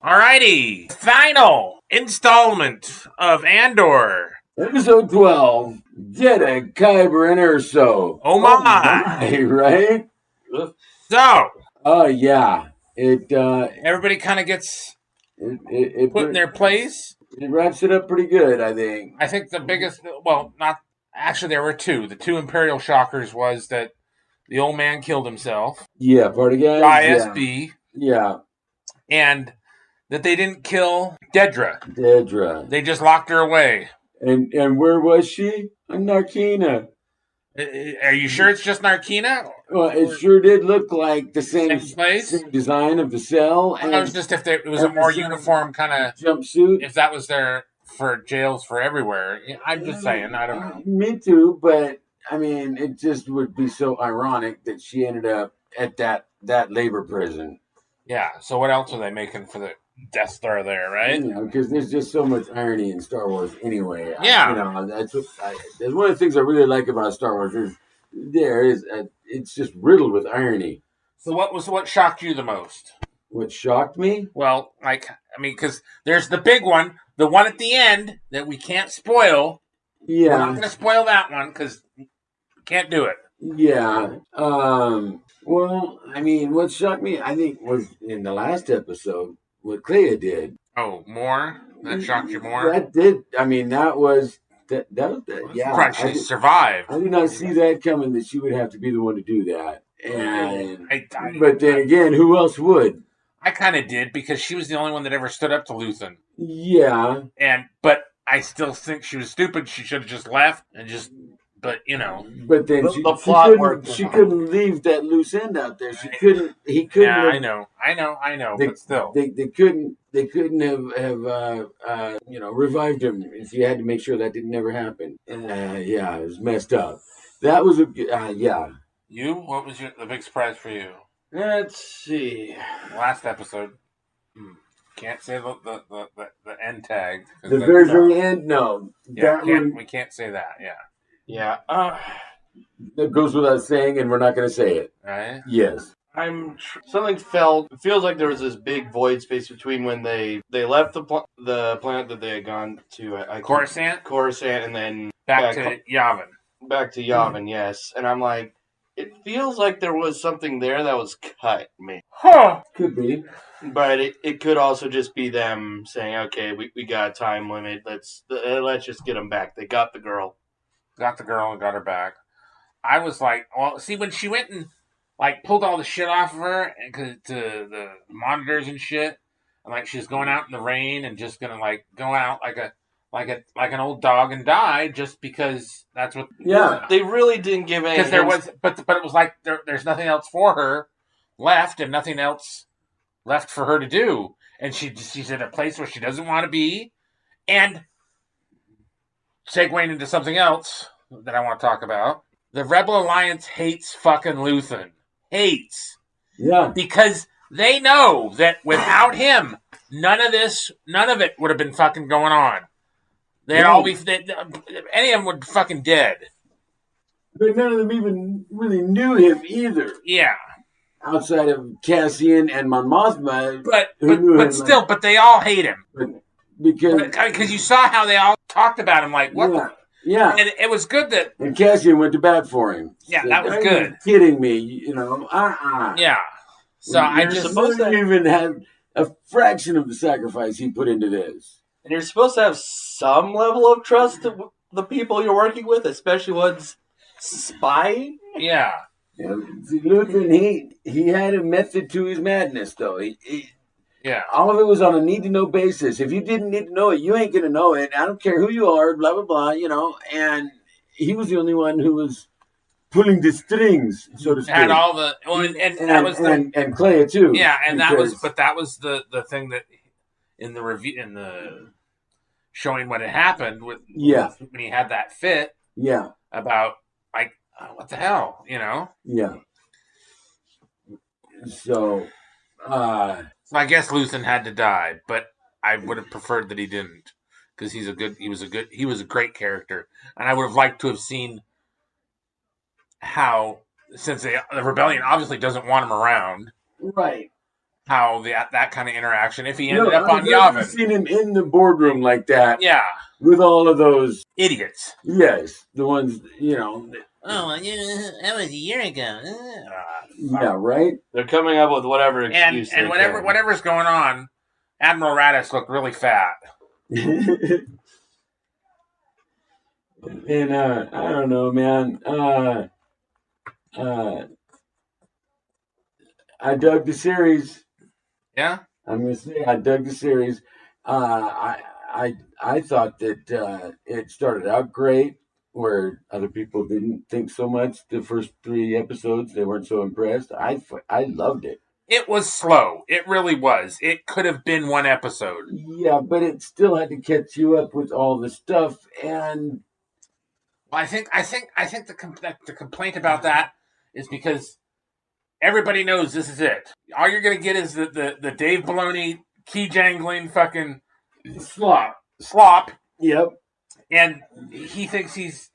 Alrighty, final installment of Andor. Episode 12, Jeda, Khyber, and Erso. Oh my! Right? So, Yeah. It everybody kind of gets it put in their place. it wraps it up pretty good, I think. I think the biggest, well, not actually, there were two. The two Imperial shockers was that the old man killed himself, Yeah, party guys. ISB, Yeah. and that they didn't kill Dedra. Dedra. They just locked her away. And where was she? On Narkina. Are you sure it's just Narkina? Well, it sure did look like the same place, same design of the cell. And I was just if it was a more uniform kind of jumpsuit. If that was there for jails for everywhere, I'm just saying. I don't know. Me too, but I mean, it just would be so ironic that she ended up at that labor prison. Yeah. So what else are they making for the Death Star there, right? You know, because there's just so much irony in Star Wars anyway. Yeah. That's one of the things I really like about Star Wars is it's just riddled with irony. So what shocked you the most? What shocked me? Well, because there's the big one, the one at the end that we can't spoil. Yeah. We're not going to spoil that one because we can't do it. Yeah. Well, I mean, what shocked me, I think, was in the last episode what Clea did. Oh, more? That shocked you more? That did. I mean, that was. Yeah, she survived. I did not see that coming. That she would have to be the one to do that. And but then again, who else would? I kind of did because she was the only one that ever stood up to Luthen. Yeah, but I still think she was stupid. She should have just left and just. But you know. But then the plot worked. She couldn't leave that loose end out there. She couldn't. He couldn't. Yeah, I know. But still, they couldn't. They couldn't have revived him if you had to make sure that didn't ever happen. Yeah, it was messed up. That was yeah. You? What was the big surprise for you? Let's see. Last episode. Can't say the end tag. The very end. No. Yeah, we can't say that. Yeah. Yeah. That goes without saying, and we're not going to say it. Right? Yes. Something feels like there was this big void space between when they left the planet that they had gone to. Coruscant, and then back to Yavin. Back to Yavin, yes. And I'm like, it feels like there was something there that was cut. Huh. Could be. But it could also just be them saying, okay, we got a time limit. Let's just get them back. They got the girl. Got the girl and got her back. I was like, well, see, when she went and pulled all the shit off of her and to the monitors and shit, and she was going out in the rain and just gonna go out like an old dog and die just because that's what. Yeah, they really didn't give any. Because there was, but it was like there's nothing else for her left and nothing else left for her to do, and she's in a place where she doesn't want to be, and. Segueing into something else that I want to talk about. The Rebel Alliance hates fucking Luthen. Hates. Yeah. Because they know that without him, none of it would have been fucking going on. Any of them would be fucking dead. But none of them even really knew him either. Yeah. Outside of Cassian and Mon Mothma. But they all hate him. Because you saw how they all talked about him, like, what? Yeah. And it was good that. And Cassian went to bat for him. Yeah, that was good. Are you kidding me? Yeah. So I just. Supposed to even have a fraction of the sacrifice he put into this. And you're supposed to have some level of trust to the people you're working with, especially ones spying. Yeah. See, Luthen, he had a method to his madness, though. Yeah. All of it was on a need-to-know basis. If you didn't need to know it, you ain't going to know it. I don't care who you are, blah, blah, blah, And he was the only one who was pulling the strings, so to speak. Had all the... Well, and Clea, too. Yeah, and that was the thing that in the review, in the showing what had happened with when he had that fit. Yeah. About, what the hell, Yeah. So I guess Luthen had to die, but I would have preferred that he didn't, because he was a great character, and I would have liked to have seen how, since the rebellion obviously doesn't want him around, right, how that kind of interaction, if he ended up I've on never Yavin. seen him in the boardroom like that. Yeah. With all of those idiots. Yes, the ones, Oh, that was a year ago. Yeah, right? They're coming up with whatever excuse and whatever's going on, Admiral Raddus looked really fat. And I don't know, man. I dug the series. Yeah, I'm gonna say I dug the series. I thought that it started out great, where other people didn't think so much. The first 3 episodes, they weren't so impressed. I loved it. It was slow. It really was. It could have been 1 episode. Yeah, but it still had to catch you up with all the stuff. And well, I think the complaint about that is because everybody knows this is it. All you're gonna get is the Dave Filoni key jangling fucking slop. Yep. And he thinks he's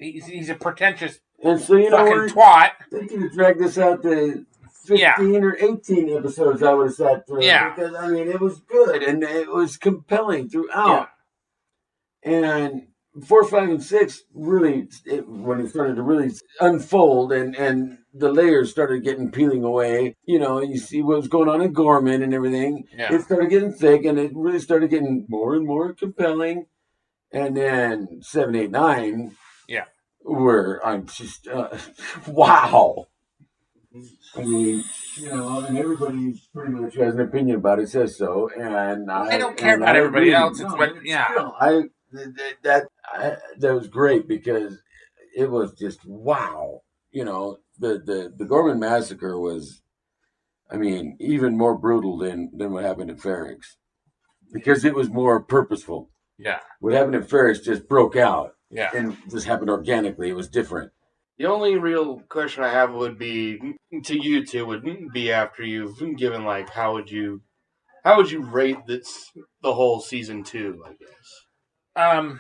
a pretentious and so fucking twat. They could have dragged this out to 15 or 18 episodes. I would have sat through. Yeah. Because it was good and it was compelling throughout. Yeah. And 4, 5, and 6 really, when it started to really unfold and the layers started peeling away, you see what was going on in Gorman and everything. Yeah. It started getting thick and it really started getting more and more compelling. And then 7, 8, 9, yeah, where I'm just wow. I mean, and everybody pretty much has an opinion about it, says so, and I don't care about everybody else. It's that was great because it was just wow. The Gorman massacre was, even more brutal than what happened in Ferrix, because it was more purposeful. Yeah. What happened in Ferris just broke out. Yeah. And just happened organically. It was different. The only real question I have would be to you two would be after you've given how would you rate the whole season 2, I guess.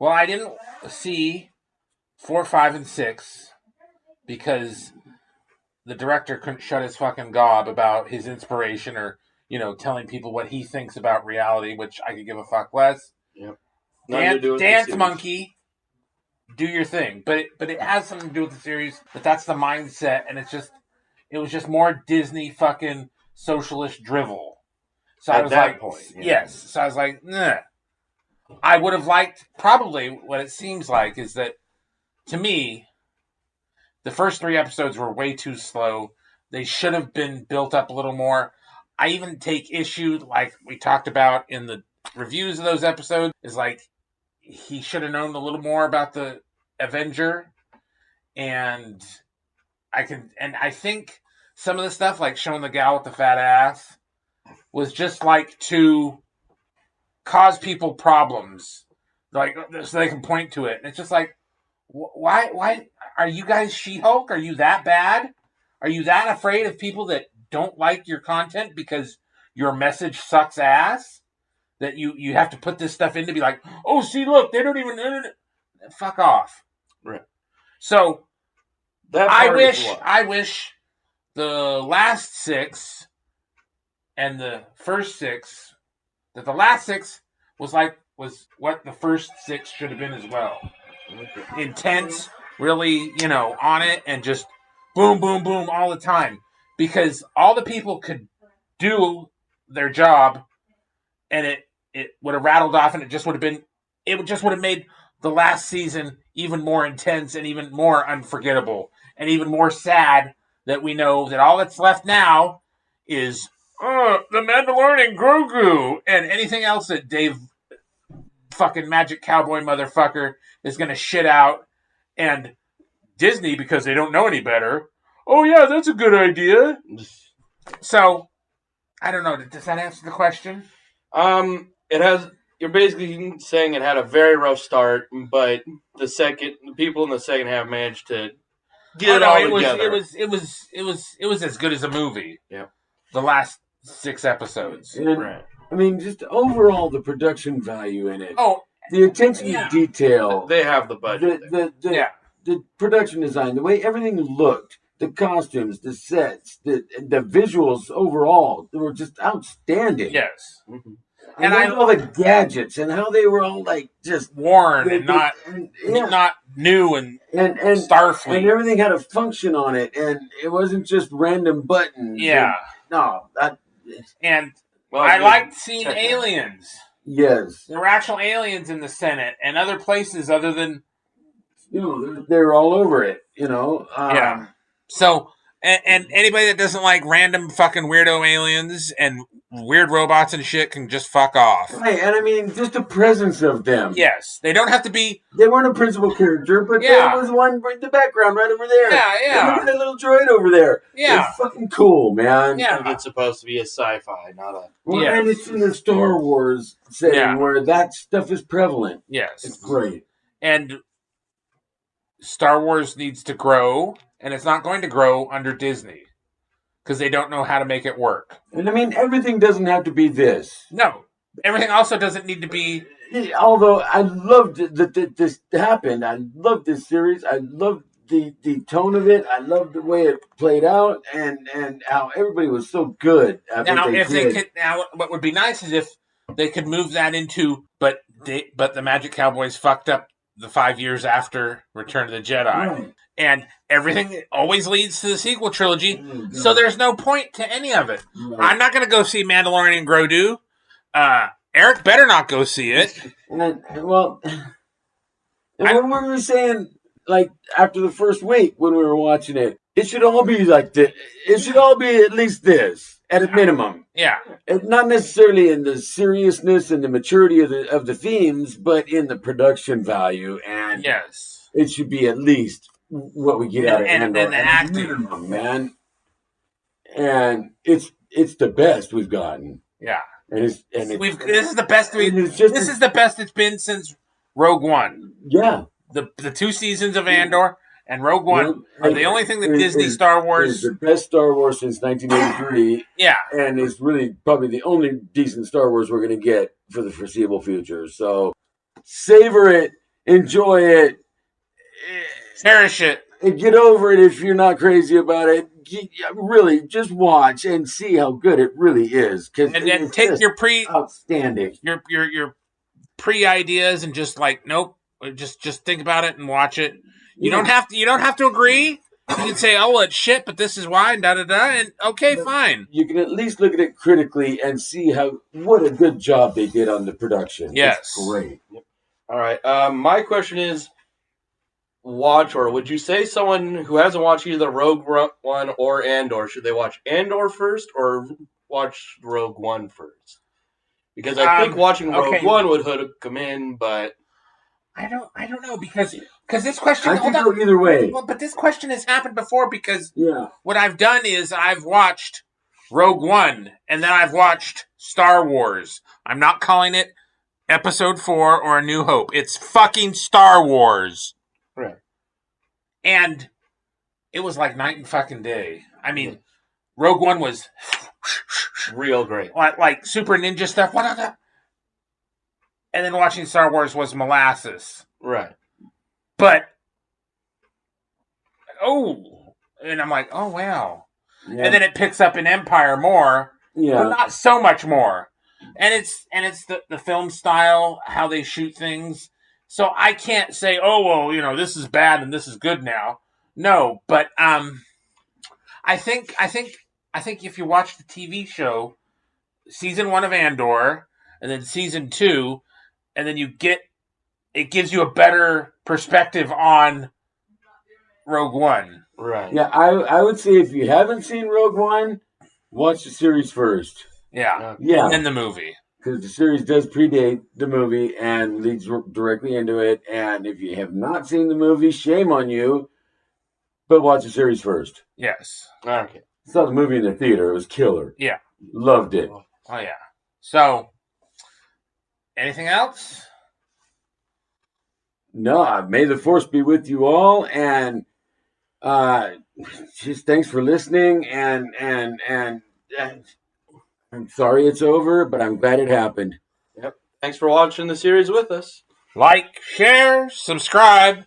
Well, I didn't see 4, 5, and 6 because the director couldn't shut his fucking gob about his inspiration or telling people what he thinks about reality, which I could give a fuck less. Yep. Dance monkey, do your thing. But it has something to do with the series. But that's the mindset, and it was just more Disney fucking socialist drivel. So I was like, point, yeah. Yes. So I was like, nah. I would have liked, probably what it seems like is that, to me, the first 3 episodes were way too slow. They should have been built up a little more. I even take issue, like we talked about in the reviews of those episodes, is he should have known a little more about the Avenger. And I think some of the stuff, like showing the gal with the fat ass, was just to cause people problems. So they can point to it. And it's just why are you guys She-Hulk? Are you that bad? Are you that afraid of people that don't like your content because your message sucks ass? That you have to put this stuff in to be oh, see, look, they don't even... Fuck off. Right. So, I wish the last 6 and the first 6, that the last 6 was what the first 6 should have been as well. Intense, really, on it, and just boom, boom, boom all the time. Because all the people could do their job, and it would have rattled off, and it just would have made the last season even more intense and even more unforgettable and even more sad that we know that all that's left now is the Mandalorian Grogu and anything else that Dave fucking Magic Cowboy motherfucker is going to shit out. And Disney, because they don't know any better, oh yeah, that's a good idea. So, I don't know. Does that answer the question? You're basically saying it had a very rough start, but the people in the second half managed to get it all together. It was as good as a movie. Yeah. The last 6 episodes. Right. Just overall the production value in it. Oh, the attention to detail. They have the budget. The production design, the way everything looked. the costumes, the sets, the visuals overall, they were just outstanding. Yes. Mm-hmm. And I all the gadgets and how they were all like just worn and not new and Starfleet, and everything had a function on it, and it wasn't just random buttons. Yeah. And I liked seeing aliens. Yes, there were actual aliens in the Senate and other places other than they were all over it. Yeah. So. And anybody that doesn't like random fucking weirdo aliens and weird robots and shit can just fuck off. Right, and I mean, just the presence of them. Yes, they don't have to be... They weren't a principal character, but there was one in the background right over there. Yeah. Look at that little droid over there. Yeah. It's fucking cool, man. Yeah. I think it's supposed to be a sci-fi, not a... Well, and it's in the Star Wars setting where that stuff is prevalent. Yes. It's great. And Star Wars needs to grow... And it's not going to grow under Disney because they don't know how to make it work. And I mean, everything doesn't have to be this. No. Everything also doesn't need to be... Although I loved that this happened. I loved this series. I loved the tone of it. I loved the way it played out and how everybody was so good at what they did. Now, what would be nice is if they could move that into... But the Magic Cowboys fucked up the 5 years after Return of the Jedi. Right. And everything always leads to the sequel trilogy, so there's no point to any of it. Right. I'm not going to go see Mandalorian and Grogu. Eric better not go see it. When we were saying, like, after the first week when we were watching it, it should all be like this. It should all be at least this, at a minimum. Yeah. Not necessarily in the seriousness and the maturity of the themes, but in the production value. And yes, it should be at least what we get out of Andor. And the acting, minimum, man. And it's the best we've gotten. Yeah. This is the best this is the best it's been since Rogue One. Yeah. The 2 seasons of Andor and Rogue One are the only thing that Disney Star Wars... is the best Star Wars since 1983. Yeah. And it's really probably the only decent Star Wars we're going to get for the foreseeable future. So savor it, enjoy it, cherish it, and get over it if you're not crazy about it. Really, just watch and see how good it really is. And then take your outstanding your pre-ideas and just like, nope, just think about it and watch it. You don't have to agree. You can say, oh, well, it's shit, but this is why, and da-da-da, and okay, fine. You can at least look at it critically and see what a good job they did on the production. Yes. It's great. Yep. All right. My question is, would you say someone who hasn't watched either Rogue One or Andor, should they watch Andor first or watch Rogue One first? Because I think watching Rogue One would hook them in, but... I don't know because this question. I can go either way. Well, but this question has happened before because what I've done is I've watched Rogue One and then I've watched Star Wars. I'm not calling it Episode 4 or A New Hope. It's fucking Star Wars. Right. And it was like night and fucking day. I mean, Rogue One was real great, like super ninja stuff. What? And then watching Star Wars was molasses. Right. But, and I'm like, oh, wow. Yeah. And then it picks up in Empire more, but not so much more. And it's the film style, how they shoot things. So I can't say, oh, well, this is bad and this is good now. No, but I think if you watch the TV show, season 1 of Andor, and then season 2, and then it gives you a better perspective on Rogue One. Right. Yeah, I would say if you haven't seen Rogue One, watch the series first. Yeah. Yeah. And then the movie. Because the series does predate the movie and leads directly into it. And if you have not seen the movie, shame on you. But watch the series first. Yes. Okay. Saw the movie in the theater. It was killer. Yeah. Loved it. Oh, yeah. So... anything else? No, may the Force be with you all, and just thanks for listening, and I'm sorry it's over, but I'm glad it happened. Yep. Thanks for watching the series with us. Like, share, subscribe.